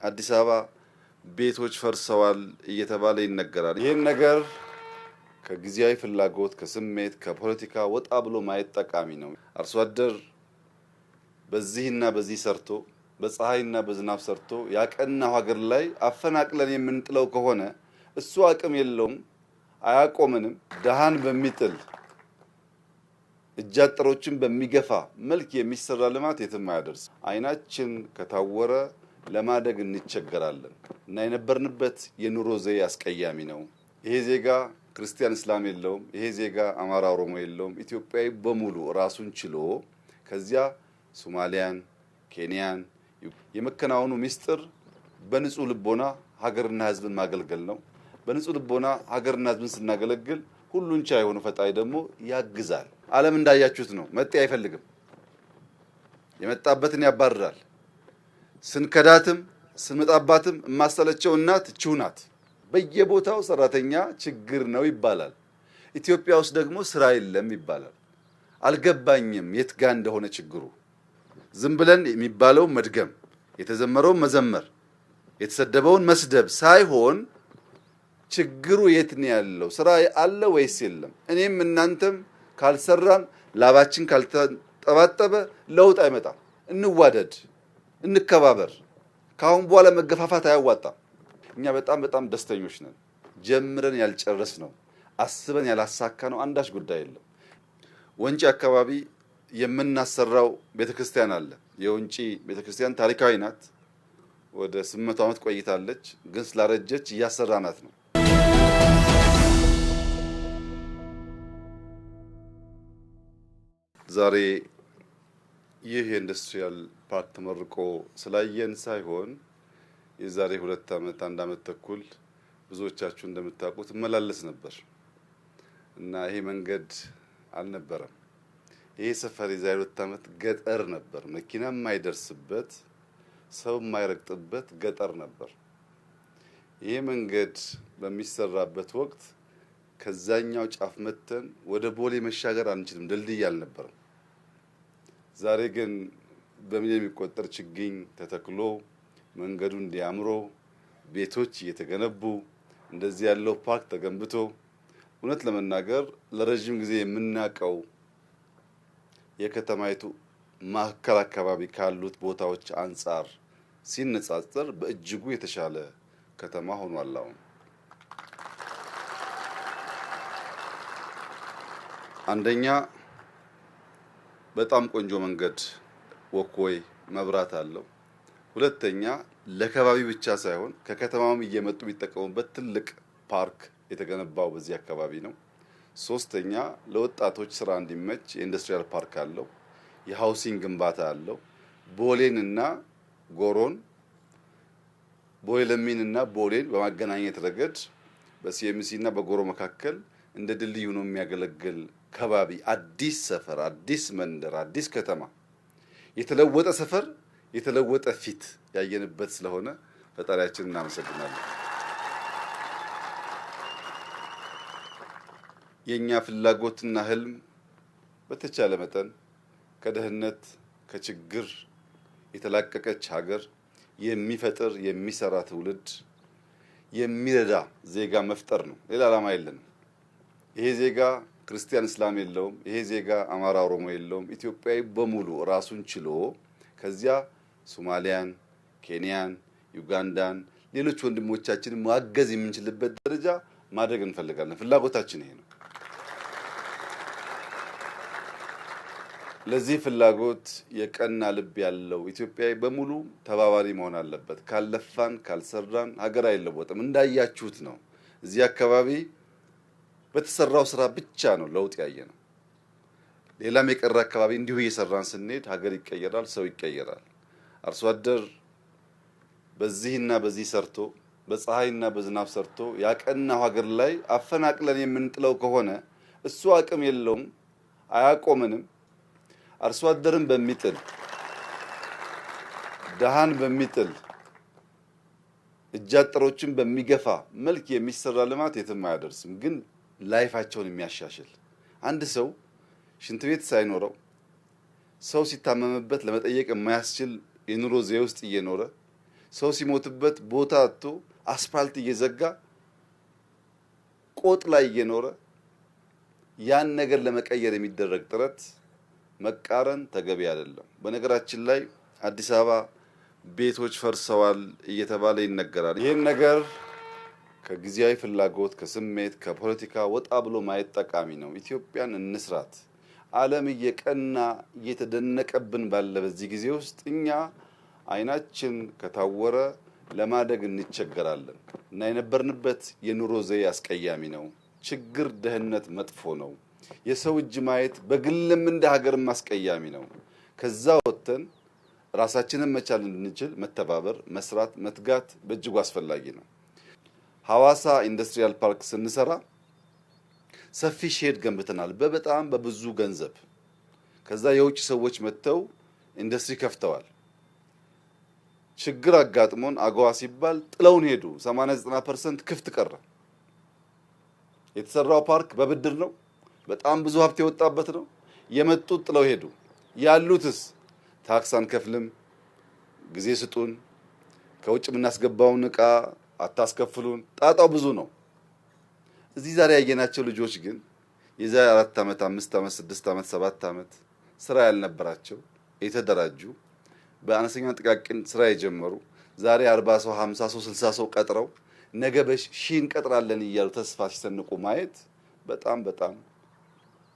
አዲስ አበባ ቤቶች ፈርሰዋል እየተባለ ይነገራል። ይህን ነገር ከጊዜያዊ ፍላጎት፣ ከስሜት፣ ከፖለቲካ ወጣ ብሎ ማየት ጠቃሚ ነው። አርሶ አደር በዚህና በዚህ ሰርቶ በፀሐይና በዝናብ ሰርቶ ያቀናው ሀገር ላይ አፈናቅለን የምንጥለው ከሆነ እሱ አቅም የለውም፣ አያቆመንም። ደሃን በሚጥል እጃጠሮችን በሚገፋ መልክ የሚሰራ ልማት የትም አያደርስ። አይናችን ከታወረ ለማደግ እንቸገራለን እና የነበርንበት የኑሮ ዘዬ አስቀያሚ ነው። ይሄ ዜጋ ክርስቲያን እስላም የለውም። ይሄ ዜጋ አማራ ኦሮሞ የለውም። ኢትዮጵያዊ በሙሉ ራሱን ችሎ ከዚያ ሶማሊያን፣ ኬንያን የመከናወኑ ሚስጥር በንጹህ ልቦና ሀገርና ሕዝብን ማገልገል ነው። በንጹህ ልቦና ሀገርና ሕዝብን ስናገለግል ሁሉን ቻይ የሆነ ፈጣሪ ደግሞ ያግዛል። ዓለም እንዳያችሁት ነው። መጤ አይፈልግም፣ የመጣበትን ያባርራል። ስንከዳትም ስንመጣባትም የማሰለቸው እናት እቺው ናት። በየቦታው ሰራተኛ ችግር ነው ይባላል። ኢትዮጵያ ውስጥ ደግሞ ስራ የለም ይባላል። አልገባኝም የት ጋ እንደሆነ ችግሩ። ዝም ብለን የሚባለውን መድገም፣ የተዘመረውን መዘመር፣ የተሰደበውን መስደብ ሳይሆን ችግሩ የት ነው ያለው? ስራ አለ ወይስ የለም? እኔም እናንተም ካልሰራን ላባችን ካልተጠባጠበ ለውጥ አይመጣም። እንዋደድ፣ እንከባበር። ካሁን በኋላ መገፋፋት አያዋጣም። እኛ በጣም ደስተኞች ነን። ጀምረን ያልጨረስ ነው፣ አስበን ያላሳካ ነው አንዳች ጉዳይ የለም። ወንጪ አካባቢ የምናሰራው ቤተክርስቲያን አለ። የወንጪ ቤተክርስቲያን ታሪካዊ ናት። ወደ 800 ዓመት ቆይታለች። ግን ስላረጀች እያሰራናት ነው። ዛሬ ይህ የኢንዱስትሪያል ፓርክ ተመርቆ ስላየን ሳይሆን የዛሬ 2 ዓመት 1 ዓመት ተኩል ብዙዎቻችሁ እንደምታውቁት መላለስ ነበር እና ይሄ መንገድ አልነበረም። ይሄ ሰፈር የዛሬ 2 ዓመት ገጠር ነበር። መኪና የማይደርስበት ሰው የማይረግጥበት ገጠር ነበር። ይሄ መንገድ በሚሰራበት ወቅት ከዛኛው ጫፍ መተን ወደ ቦሌ መሻገር አንችልም፣ ድልድይ አልነበረም። ዛሬ ግን በሚሊዮን የሚቆጠር ችግኝ ተተክሎ መንገዱ እንዲያምሮ ቤቶች እየተገነቡ እንደዚህ ያለው ፓርክ ተገንብቶ እውነት ለመናገር ለረጅም ጊዜ የምናውቀው የከተማይቱ ማዕከል አካባቢ ካሉት ቦታዎች አንጻር ሲነጻጸር በእጅጉ የተሻለ ከተማ ሆኗል። አሁን አንደኛ በጣም ቆንጆ መንገድ ወክወይ መብራት አለው። ሁለተኛ ለከባቢ ብቻ ሳይሆን ከከተማውም እየመጡ የሚጠቀሙበት ትልቅ ፓርክ የተገነባው በዚህ አካባቢ ነው። ሶስተኛ ለወጣቶች ስራ እንዲመች የኢንዱስትሪያል ፓርክ አለው። የሃውሲንግ ግንባታ አለው። ቦሌንና ጎሮን ቦሌ ለሚንና ቦሌን በማገናኘት ረገድ በሲኤምሲ እና በጎሮ መካከል እንደ ድልድይ ሆኖ የሚያገለግል ከባቢ፣ አዲስ ሰፈር፣ አዲስ መንደር፣ አዲስ ከተማ፣ የተለወጠ ሰፈር፣ የተለወጠ ፊት ያየንበት ስለሆነ ፈጣሪያችንን እናመሰግናለን። የኛ ፍላጎትና ህልም በተቻለ መጠን ከድህነት ከችግር የተላቀቀች ሀገር የሚፈጥር የሚሰራ ትውልድ የሚረዳ ዜጋ መፍጠር ነው። ሌላ ዓላማ የለንም። ይሄ ዜጋ ክርስቲያን እስላም የለውም። ይሄ ዜጋ አማራ ኦሮሞ የለውም። ኢትዮጵያዊ በሙሉ ራሱን ችሎ ከዚያ ሶማሊያን፣ ኬንያን፣ ዩጋንዳን ሌሎች ወንድሞቻችንን ማገዝ የምንችልበት ደረጃ ማድረግ እንፈልጋለን። ፍላጎታችን ይሄ ነው። ለዚህ ፍላጎት የቀና ልብ ያለው ኢትዮጵያዊ በሙሉ ተባባሪ መሆን አለበት። ካልለፋን ካልሰራን ሀገር አይለወጥም። እንዳያችሁት ነው። እዚህ አካባቢ በተሰራው ስራ ብቻ ነው ለውጥ ያየ ነው። ሌላም የቀረ አካባቢ እንዲሁ እየሰራን ስንሄድ ሀገር ይቀየራል፣ ሰው ይቀየራል። አርሶ አደር በዚህና በዚህ ሰርቶ በፀሐይና በዝናብ ሰርቶ ያቀናው ሀገር ላይ አፈናቅለን የምንጥለው ከሆነ እሱ አቅም የለውም፣ አያቆመንም። አርሶ አደርን በሚጥል ደሃን በሚጥል እጃጠሮችን በሚገፋ መልክ የሚሰራ ልማት የትም አያደርስም። ግን ላይፋቸውን የሚያሻሽል አንድ ሰው ሽንት ቤት ሳይኖረው ሰው ሲታመምበት ለመጠየቅ የማያስችል የኑሮ ዘዬ ውስጥ እየኖረ ሰው ሲሞትበት ቦታ አጥቶ አስፋልት እየዘጋ ቆጥ ላይ እየኖረ ያን ነገር ለመቀየር የሚደረግ ጥረት መቃረን ተገቢ አይደለም። በነገራችን ላይ አዲስ አበባ ቤቶች ፈርሰዋል እየተባለ ይነገራል። ይህን ነገር ከጊዜያዊ ፍላጎት፣ ከስሜት፣ ከፖለቲካ ወጣ ብሎ ማየት ጠቃሚ ነው። ኢትዮጵያን እንስራት። ዓለም እየቀና እየተደነቀብን ባለ በዚህ ጊዜ ውስጥ እኛ አይናችን ከታወረ ለማደግ እንቸገራለን እና የነበርንበት የኑሮ ዘዬ አስቀያሚ ነው። ችግር፣ ድህነት መጥፎ ነው። የሰው እጅ ማየት በግልም እንደ ሀገርም አስቀያሚ ነው። ከዛ ወጥተን ራሳችንን መቻል እንድንችል መተባበር፣ መስራት፣ መትጋት በእጅጉ አስፈላጊ ነው። ሐዋሳ ኢንዱስትሪያል ፓርክ ስንሰራ ሰፊ ሼድ ገንብተናል በጣም በብዙ ገንዘብ። ከዛ የውጭ ሰዎች መጥተው ኢንዱስትሪ ከፍተዋል። ችግር አጋጥሞን አገዋ ሲባል ጥለውን ሄዱ። 80-90% ክፍት ቀረ። የተሰራው ፓርክ በብድር ነው። በጣም ብዙ ሀብት የወጣበት ነው። የመጡት ጥለው ሄዱ። ያሉትስ ታክስ አንከፍልም፣ ጊዜ ስጡን፣ ከውጭ የምናስገባውን ዕቃ አታስከፍሉን። ጣጣው ብዙ ነው። እዚህ ዛሬ ያየናቸው ልጆች ግን የዛሬ 4 ዓመት፣ 5 ዓመት፣ 6 ዓመት፣ 7 ዓመት ስራ ያልነበራቸው የተደራጁ በአነስተኛ ጥቃቅን ስራ የጀመሩ ዛሬ 40 ሰው፣ 50 ሰው፣ 60 ሰው ቀጥረው ነገ በሺህ እንቀጥራለን እያሉ ተስፋ ሲሰንቁ ማየት በጣም በጣም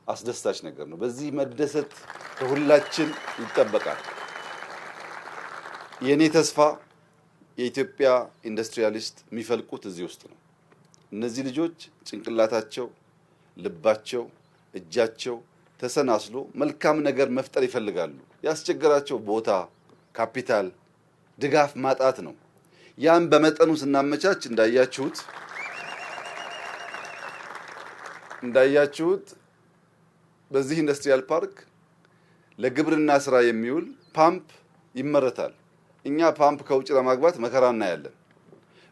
አስደሳች ነገር ነው። በዚህ መደሰት ከሁላችን ይጠበቃል። የኔ ተስፋ የኢትዮጵያ ኢንዱስትሪያሊስት የሚፈልቁት እዚህ ውስጥ ነው። እነዚህ ልጆች ጭንቅላታቸው፣ ልባቸው፣ እጃቸው ተሰናስሎ መልካም ነገር መፍጠር ይፈልጋሉ። ያስቸገራቸው ቦታ፣ ካፒታል፣ ድጋፍ ማጣት ነው። ያን በመጠኑ ስናመቻች እንዳያችሁት በዚህ ኢንዱስትሪያል ፓርክ ለግብርና ስራ የሚውል ፓምፕ ይመረታል። እኛ ፓምፕ ከውጭ ለማግባት መከራ እናያለን።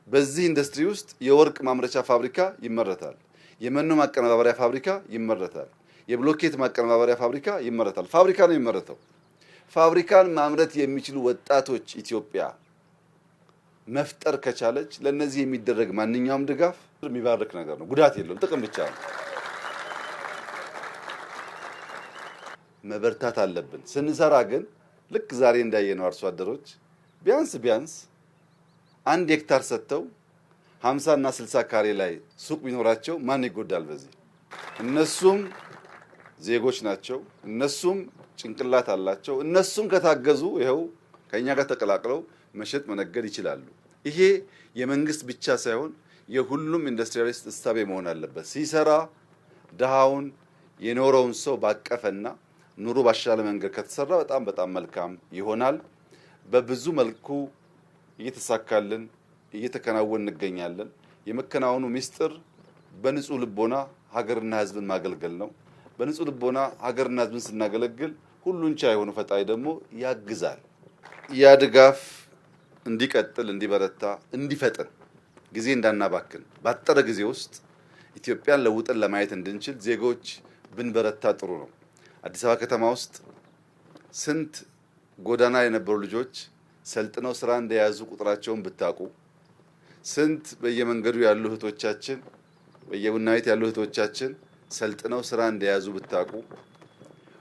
በዚህ ኢንዱስትሪ ውስጥ የወርቅ ማምረቻ ፋብሪካ ይመረታል። የመኖ ማቀነባበሪያ ፋብሪካ ይመረታል። የብሎኬት ማቀነባበሪያ ፋብሪካ ይመረታል። ፋብሪካ ነው የሚመረተው። ፋብሪካን ማምረት የሚችሉ ወጣቶች ኢትዮጵያ መፍጠር ከቻለች ለነዚህ የሚደረግ ማንኛውም ድጋፍ የሚባርክ ነገር ነው። ጉዳት የለውም፣ ጥቅም ብቻ ነው። መበርታት አለብን። ስንሰራ ግን ልክ ዛሬ እንዳየነው አርሶ አደሮች ቢያንስ 1 ሄክታር ሰጥተው 50 እና 60 ካሬ ላይ ሱቅ ቢኖራቸው ማን ይጎዳል? በዚህ እነሱም ዜጎች ናቸው። እነሱም ጭንቅላት አላቸው። እነሱም ከታገዙ ይኸው ከኛ ጋር ተቀላቅለው መሸጥ መነገድ ይችላሉ። ይሄ የመንግስት ብቻ ሳይሆን የሁሉም ኢንዱስትሪያሊስት እሳቤ መሆን አለበት። ሲሰራ ድሃውን የኖረውን ሰው ባቀፈና ኑሮ ባሻለ መንገድ ከተሰራ በጣም በጣም መልካም ይሆናል። በብዙ መልኩ እየተሳካልን እየተከናወን እንገኛለን። የመከናወኑ ሚስጥር በንጹህ ልቦና ሀገርና ሕዝብን ማገልገል ነው። በንጹህ ልቦና ሀገርና ሕዝብን ስናገለግል ሁሉን ቻይ የሆነ ፈጣሪ ደግሞ ያግዛል። ያ ድጋፍ እንዲቀጥል፣ እንዲበረታ፣ እንዲፈጥን ጊዜ እንዳናባክን ባጠረ ጊዜ ውስጥ ኢትዮጵያን ለውጥን ለማየት እንድንችል ዜጎች ብንበረታ ጥሩ ነው። አዲስ አበባ ከተማ ውስጥ ስንት ጎዳና የነበሩ ልጆች ሰልጥነው ስራ እንደያዙ ቁጥራቸውን ብታቁ፣ ስንት በየመንገዱ ያሉ እህቶቻችን፣ በየቡና ቤት ያሉ እህቶቻችን ሰልጥነው ስራ እንደያዙ ብታቁ፣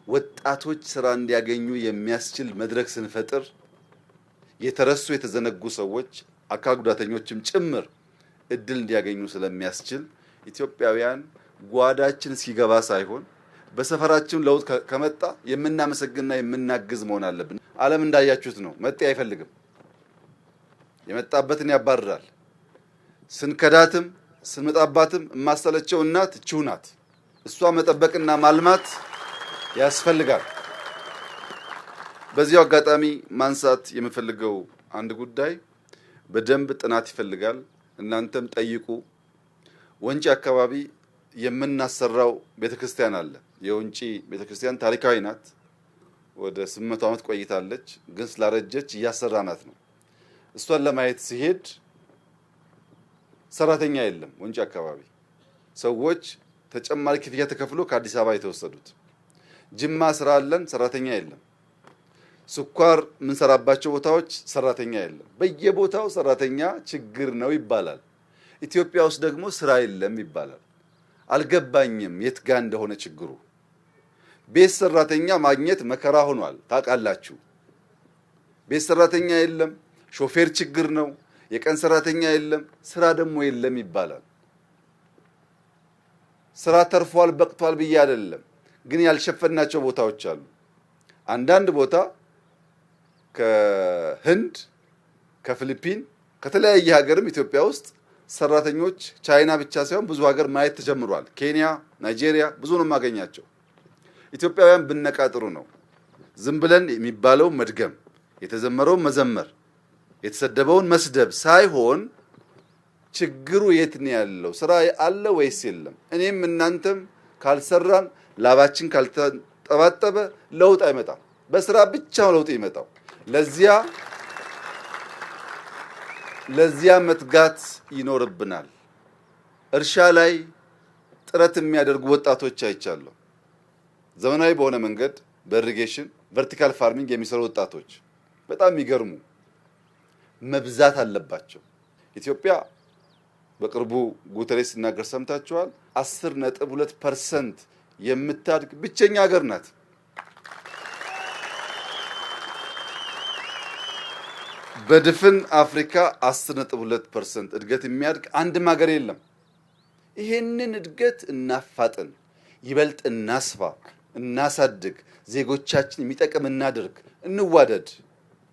ወጣቶች ስራ እንዲያገኙ የሚያስችል መድረክ ስንፈጥር የተረሱ የተዘነጉ ሰዎች አካል ጉዳተኞችም ጭምር እድል እንዲያገኙ ስለሚያስችል ኢትዮጵያውያን ጓዳችን ሲገባ ሳይሆን በሰፈራችን ለውጥ ከመጣ የምናመሰግንና የምናግዝ መሆን አለብን። ዓለም እንዳያችሁት ነው። መጤ አይፈልግም፣ የመጣበትን ያባርራል። ስንከዳትም ስንመጣባትም የማሰለቸው እናት እቺው ናት። እሷ መጠበቅና ማልማት ያስፈልጋል። በዚያው አጋጣሚ ማንሳት የምፈልገው አንድ ጉዳይ በደንብ ጥናት ይፈልጋል። እናንተም ጠይቁ። ወንጪ አካባቢ የምናሰራው ቤተክርስቲያን አለ። የወንጪ ቤተክርስቲያን ታሪካዊ ናት። ወደ 800 ዓመት ቆይታለች፣ ግን ስላረጀች እያሰራናት ነው። እሷን ለማየት ሲሄድ ሰራተኛ የለም። ወንጪ አካባቢ ሰዎች ተጨማሪ ክፍያ ተከፍሎ ከአዲስ አበባ የተወሰዱት። ጅማ ስራ አለን፣ ሰራተኛ የለም። ስኳር የምንሰራባቸው ቦታዎች ሰራተኛ የለም። በየቦታው ሰራተኛ ችግር ነው ይባላል። ኢትዮጵያ ውስጥ ደግሞ ስራ የለም ይባላል። አልገባኝም የት ጋር እንደሆነ ችግሩ። ቤት ሰራተኛ ማግኘት መከራ ሆኗል ታውቃላችሁ። ቤት ሰራተኛ የለም፣ ሾፌር ችግር ነው፣ የቀን ሰራተኛ የለም፣ ስራ ደግሞ የለም ይባላል። ስራ ተርፏል በቅቷል ብዬ አይደለም፣ ግን ያልሸፈናቸው ቦታዎች አሉ። አንዳንድ ቦታ ከህንድ ከፊሊፒን ከተለያየ ሀገርም ኢትዮጵያ ውስጥ ሰራተኞች ቻይና ብቻ ሳይሆን ብዙ ሀገር ማየት ተጀምሯል። ኬንያ፣ ናይጄሪያ ብዙ ነው የማገኛቸው። ኢትዮጵያውያን ብነቃ ጥሩ ነው። ዝም ብለን የሚባለው መድገም፣ የተዘመረውን መዘመር፣ የተሰደበውን መስደብ ሳይሆን ችግሩ የት ነው ያለው? ስራ አለ ወይስ የለም? እኔም እናንተም ካልሰራን ላባችን ካልተጠባጠበ ለውጥ አይመጣም። በስራ ብቻ ለውጥ ይመጣው። ለዚያ መትጋት ይኖርብናል። እርሻ ላይ ጥረት የሚያደርጉ ወጣቶች አይቻለሁ። ዘመናዊ በሆነ መንገድ በኢሪጌሽን ቨርቲካል ፋርሚንግ የሚሰሩ ወጣቶች በጣም የሚገርሙ መብዛት አለባቸው። ኢትዮጵያ በቅርቡ ጉተሬስ ሲናገር ሰምታችኋል። 10.2% የምታድግ ብቸኛ ሀገር ናት። በድፍን አፍሪካ 10.2% እድገት የሚያድግ አንድም ሀገር የለም። ይሄንን እድገት እናፋጥን፣ ይበልጥ እናስፋ፣ እናሳድግ፣ ዜጎቻችን የሚጠቅም እናድርግ፣ እንዋደድ፣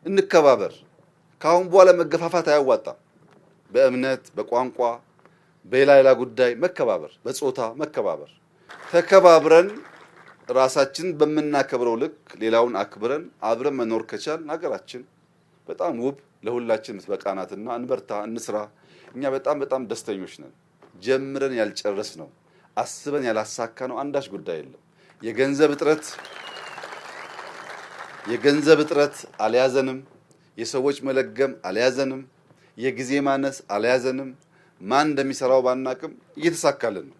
እንከባበር። ካሁን በኋላ መገፋፋት አያዋጣም። በእምነት፣ በቋንቋ፣ በሌላ ጉዳይ መከባበር፣ በጾታ መከባበር፣ ተከባብረን ራሳችን በምናከብረው ልክ ሌላውን አክብረን አብረን መኖር ከቻልን ሀገራችን በጣም ውብ ለሁላችን የምትበቃናትና እንበርታ፣ እንስራ። እኛ በጣም ደስተኞች ነን። ጀምረን ያልጨረስ ነው፣ አስበን ያላሳካ ነው አንዳች ጉዳይ የለም። የገንዘብ እጥረት አልያዘንም። የሰዎች መለገም አልያዘንም። የጊዜ ማነስ አልያዘንም። ማን እንደሚሰራው ባናቅም እየተሳካልን ነው።